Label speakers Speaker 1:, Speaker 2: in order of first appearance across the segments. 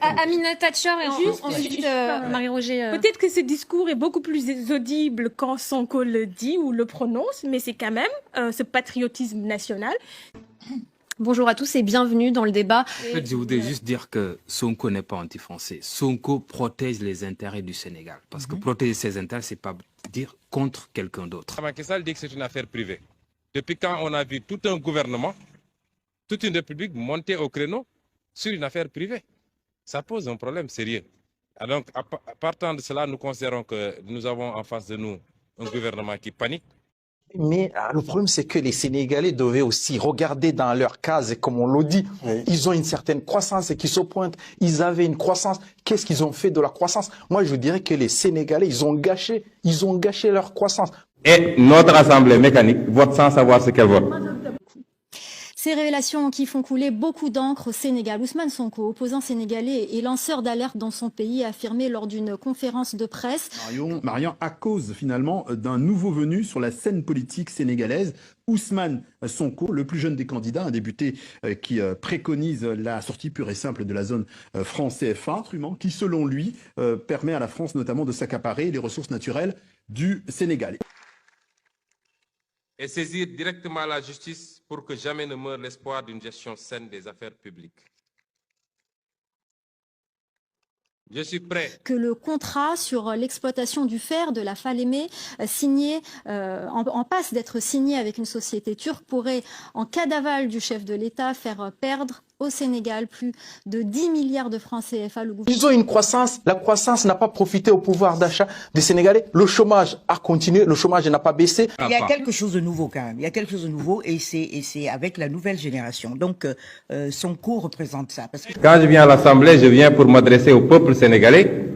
Speaker 1: Amina Thatcher et ensuite Marie-Roger.
Speaker 2: Peut-être que ce discours est beaucoup plus audible quand Sonko le dit ou le prononce, mais c'est quand même ce patriotisme national.
Speaker 1: Bonjour à tous et bienvenue dans le débat.
Speaker 3: En fait, je voudrais juste dire que Sonko n'est pas anti-français. Sonko protège les intérêts du Sénégal. Parce que protéger ses intérêts, c'est pas dire contre quelqu'un d'autre.
Speaker 4: Macky Sall dit que c'est une affaire privée. Depuis quand on a vu tout un gouvernement, toute une république monter au créneau sur une affaire privée? Ça pose un problème sérieux. Et donc, partant de cela, nous considérons que nous avons en face de nous un gouvernement qui panique.
Speaker 5: Mais le problème, c'est que les Sénégalais devaient aussi regarder dans leur case, et comme on l'a dit, ils ont une certaine croissance et qui se pointent. Ils avaient une croissance. Qu'est-ce qu'ils ont fait de la croissance? Moi, je dirais que les Sénégalais, ils ont gâché leur croissance.
Speaker 6: Et notre Assemblée mécanique vote sans savoir ce qu'elle vote.
Speaker 7: Ces révélations qui font couler beaucoup d'encre au Sénégal. Ousmane Sonko, opposant sénégalais et lanceur d'alerte dans son pays, a affirmé lors d'une conférence de presse.
Speaker 8: Marion, à cause finalement d'un nouveau venu sur la scène politique sénégalaise, Ousmane Sonko, le plus jeune des candidats, un député qui préconise la sortie pure et simple de la zone franc CFA, instrument qui, selon lui, permet à la France notamment de s'accaparer les ressources naturelles du Sénégal.
Speaker 4: Et saisir directement la justice pour que jamais ne meure l'espoir d'une gestion saine des affaires publiques. Je suis prêt.
Speaker 7: Que le contrat sur l'exploitation du fer de la Falémé, signé, en passe d'être signé avec une société turque, pourrait, en cas d'aval du chef de l'État, faire perdre au Sénégal plus de 10 milliards de francs CFA.
Speaker 5: Ils ont une croissance. La croissance n'a pas profité au pouvoir d'achat des Sénégalais. Le chômage a continué. Le chômage n'a pas baissé.
Speaker 9: Il y a quelque chose de nouveau quand même. Il y a quelque chose de nouveau et c'est avec la nouvelle génération. Donc Sonko représente ça. Parce que...
Speaker 6: Quand je viens à l'Assemblée, je viens pour m'adresser au peuple sénégalais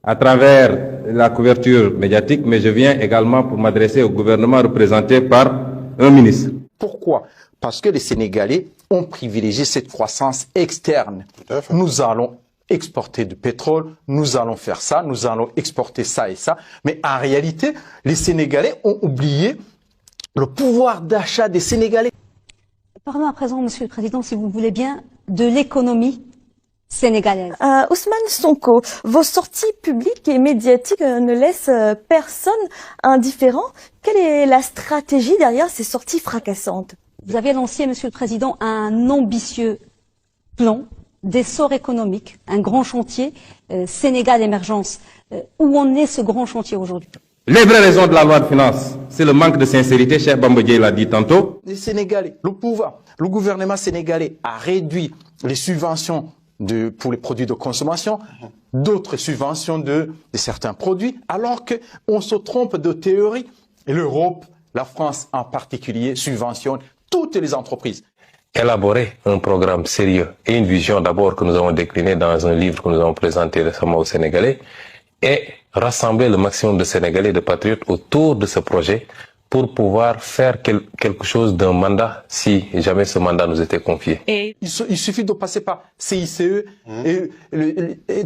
Speaker 6: à travers la couverture médiatique, mais je viens également pour m'adresser au gouvernement représenté par un ministre.
Speaker 5: Pourquoi? Parce que les Sénégalais ont privilégié cette croissance externe. Nous allons exporter du pétrole, nous allons faire ça, nous allons exporter ça et ça. Mais en réalité, les Sénégalais ont oublié le pouvoir d'achat des Sénégalais.
Speaker 10: Parlons à présent, Monsieur le Président, si vous le voulez bien, de l'économie sénégalaise.
Speaker 11: Ousmane Sonko, vos sorties publiques et médiatiques ne laissent personne indifférent. Quelle est la stratégie derrière ces sorties fracassantes?
Speaker 10: Vous avez lancé, Monsieur le Président, un ambitieux plan d'essor économique, un grand chantier, Sénégal Émergence. Où en est ce grand chantier aujourd'hui?
Speaker 6: Les vraies raisons de la loi de finances, c'est le manque de sincérité, Cheikh Bamba Dièye l'a dit tantôt.
Speaker 5: Les Sénégalais, le pouvoir, le gouvernement sénégalais a réduit les subventions pour les produits de consommation, d'autres subventions de certains produits, alors qu'on se trompe de théorie. Et l'Europe, la France en particulier, subventionne toutes les entreprises.
Speaker 12: Élaborer un programme sérieux et une vision d'abord que nous avons déclinée dans un livre que nous avons présenté récemment aux Sénégalais et rassembler le maximum de Sénégalais, de patriotes autour de ce projet pour pouvoir faire quelque chose d'un mandat si jamais ce mandat nous était confié.
Speaker 5: Et il suffit de passer par CICE et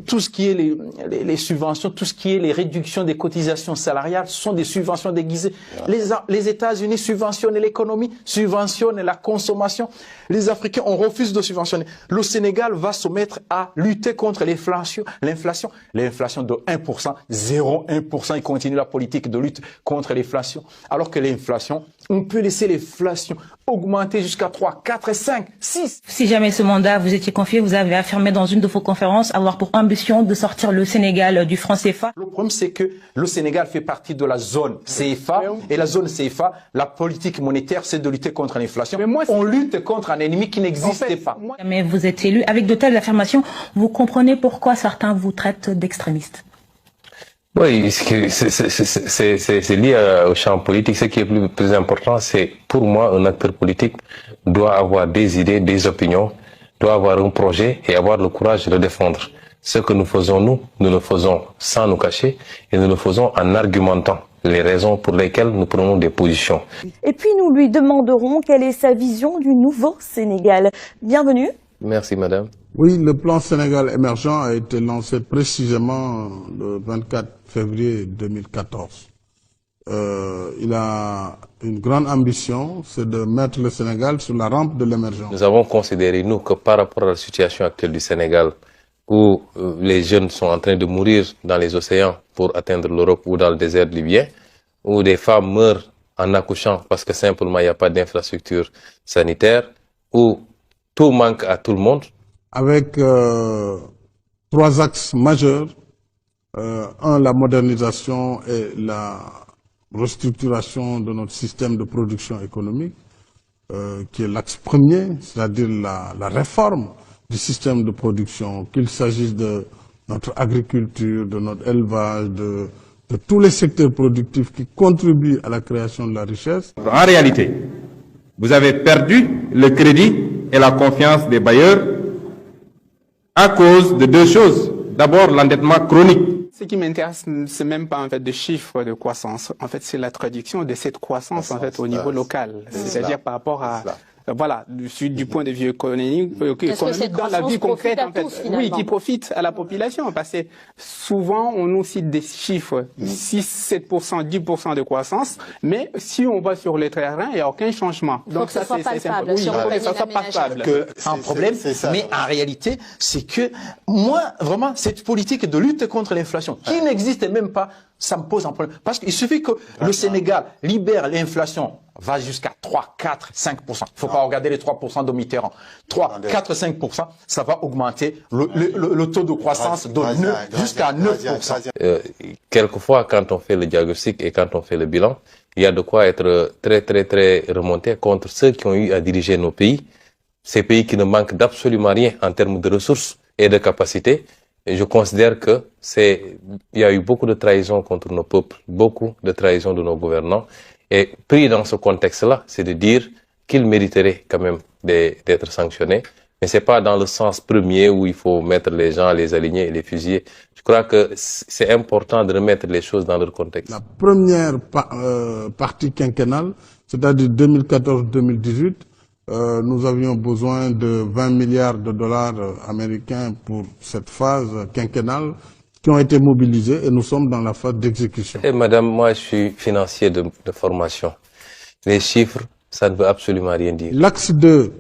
Speaker 5: tout ce qui est les subventions, tout ce qui est les réductions des cotisations salariales, ce sont des subventions déguisées. Les États-Unis subventionnent l'économie, subventionnent la consommation. Les Africains, on refuse de subventionner. Le Sénégal va se mettre à lutter contre l'inflation de 1%, 0,1%. Il continue la politique de lutte contre l'inflation. Alors que l'inflation, on peut laisser l'inflation augmenter jusqu'à 3, 4, 5, 6.
Speaker 13: Si jamais ce mandat vous étiez confié, vous avez affirmé dans une de vos conférences avoir pour ambition de sortir le Sénégal du franc CFA.
Speaker 5: Le problème, c'est que le Sénégal fait partie de la zone CFA. Et la zone CFA, la politique monétaire, c'est de lutter contre l'inflation. Mais moi, on lutte contre un ennemi qui n'existait pas.
Speaker 13: Mais vous êtes élu. Avec de telles affirmations, vous comprenez pourquoi certains vous traitent d'extrémistes.
Speaker 12: Oui, c'est lié au champ politique. Ce qui est plus important, c'est pour moi, un acteur politique doit avoir des idées, des opinions, doit avoir un projet et avoir le courage de le défendre. Ce que nous faisons, nous le faisons sans nous cacher et nous le faisons en argumentant les raisons pour lesquelles nous prenons des positions.
Speaker 11: Et puis nous lui demanderons quelle est sa vision du nouveau Sénégal. Bienvenue.
Speaker 12: Merci madame.
Speaker 14: Oui, le plan Sénégal émergent a été lancé précisément le 24 février 2014. Il a une grande ambition, c'est de mettre le Sénégal sur la rampe de l'émergence.
Speaker 12: Nous avons considéré, nous, que par rapport à la situation actuelle du Sénégal, où les jeunes sont en train de mourir dans les océans pour atteindre l'Europe ou dans le désert libyen, où des femmes meurent en accouchant parce que simplement il n'y a pas d'infrastructure sanitaire, où tout manque à tout le monde.
Speaker 14: Avec 3 axes majeurs. Un, la modernisation et la restructuration de notre système de production économique, qui est l'axe premier, c'est-à-dire la réforme du système de production, qu'il s'agisse de notre agriculture, de notre élevage, de tous les secteurs productifs qui contribuent à la création de la richesse.
Speaker 6: En réalité, vous avez perdu le crédit et la confiance des bailleurs à cause de 2 choses. D'abord, l'endettement chronique.
Speaker 15: Ce qui m'intéresse, c'est même pas en fait de chiffres de croissance. En fait, c'est la traduction de cette croissance en fait au niveau local, c'est-à-dire par rapport à voilà, du point de vue économique dans la vie concrète en fait, oui, qui profite à la population, parce que souvent on nous cite des chiffres 6, 7%, 10% de croissance, mais si on va sur le terrain, il n'y a aucun changement. Donc ça c'est palpable.
Speaker 5: Un problème, mais en réalité, c'est que moi, vraiment, cette politique de lutte contre l'inflation, qui n'existe même pas, ça me pose un problème. Parce qu'il suffit que le Sénégal libère l'inflation, va jusqu'à 3, 4, 5%. Il ne faut pas regarder les 3% de Mitterrand. 3, 4, 5%, ça va augmenter le taux de croissance de 9 jusqu'à 9%.
Speaker 12: Quelquefois, quand on fait le diagnostic et quand on fait le bilan, il y a de quoi être très remonté contre ceux qui ont eu à diriger nos pays. Ces pays qui ne manquent d'absolument rien en termes de ressources et de capacités. Et je considère que il y a eu beaucoup de trahison contre nos peuples, beaucoup de trahison de nos gouvernants. Et pris dans ce contexte-là, c'est de dire qu'ils mériteraient quand même d'être sanctionnés. Mais c'est pas dans le sens premier où il faut mettre les gens, les aligner et les fusiller. Je crois que c'est important de remettre les choses dans leur contexte.
Speaker 14: La première partie quinquennale, c'est-à-dire 2014-2018, nous avions besoin de 20 milliards de dollars américains pour cette phase quinquennale qui ont été mobilisés et nous sommes dans la phase d'exécution.
Speaker 12: Et madame, moi je suis financier de formation. Les chiffres, ça ne veut absolument rien dire.
Speaker 14: L'axe 2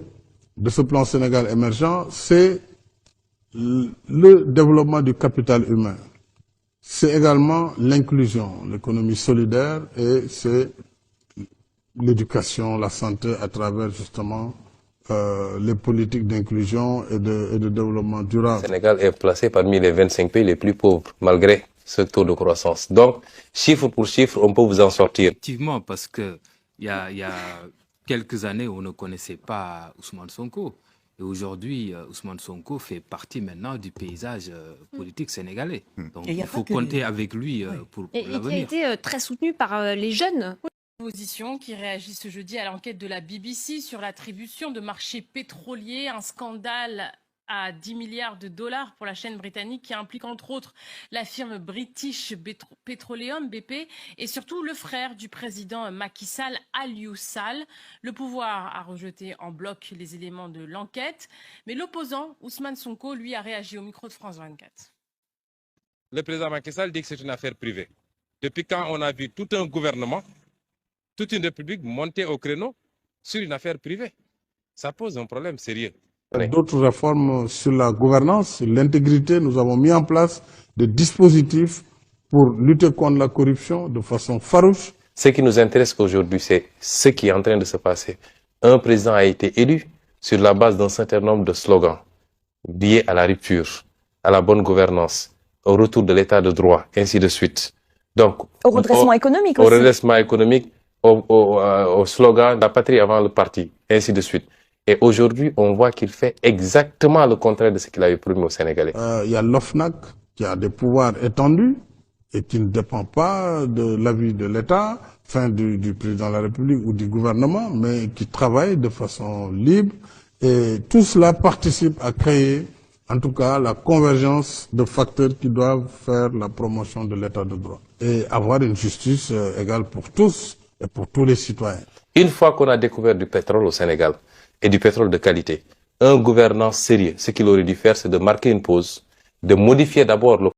Speaker 14: de ce plan Sénégal émergent, c'est le développement du capital humain. C'est également l'inclusion, l'économie solidaire et c'est l'éducation, la santé à travers justement les politiques d'inclusion et de développement durable.
Speaker 12: Le Sénégal est placé parmi les 25 pays les plus pauvres, malgré ce taux de croissance. Donc, chiffre pour chiffre, on peut vous en sortir.
Speaker 3: Effectivement, parce que il y a quelques années, on ne connaissait pas Ousmane Sonko. Et aujourd'hui, Ousmane Sonko fait partie maintenant du paysage politique sénégalais. Donc, il faut compter avec lui pour l'avenir.
Speaker 1: Et qui a été très soutenu par les jeunes.
Speaker 16: Opposition qui réagit ce jeudi à l'enquête de la BBC sur l'attribution de marchés pétroliers, un scandale à 10 milliards de dollars pour la chaîne britannique qui implique entre autres la firme British Petroleum, BP, et surtout le frère du président Macky Sall, Aliou Sall. Le pouvoir a rejeté en bloc les éléments de l'enquête, mais l'opposant Ousmane Sonko, lui, a réagi au micro de France 24.
Speaker 4: Le président Macky Sall dit que c'est une affaire privée. Depuis quand on a vu tout un gouvernement, toute une république montée au créneau sur une affaire privée? Ça pose un problème sérieux.
Speaker 14: D'autres réformes sur la gouvernance, sur l'intégrité, nous avons mis en place des dispositifs pour lutter contre la corruption de façon farouche.
Speaker 12: Ce qui nous intéresse aujourd'hui, c'est ce qui est en train de se passer. Un président a été élu sur la base d'un certain nombre de slogans liés à la rupture, à la bonne gouvernance, au retour de l'état de droit, ainsi de suite. Donc,
Speaker 11: au redressement économique aussi.
Speaker 12: Au redressement économique, au slogan « La patrie avant le parti », ainsi de suite. Et aujourd'hui, on voit qu'il fait exactement le contraire de ce qu'il avait promis aux Sénégalais.
Speaker 14: Il y a l'OFNAC qui a des pouvoirs étendus et qui ne dépend pas de l'avis de l'État, du président de la République ou du gouvernement, mais qui travaille de façon libre. Et tout cela participe à créer, en tout cas, la convergence de facteurs qui doivent faire la promotion de l'État de droit et avoir une justice égale pour tous et pour tous les citoyens.
Speaker 12: Une fois qu'on a découvert du pétrole au Sénégal, et du pétrole de qualité, un gouvernant sérieux, ce qu'il aurait dû faire, c'est de marquer une pause, de modifier d'abord le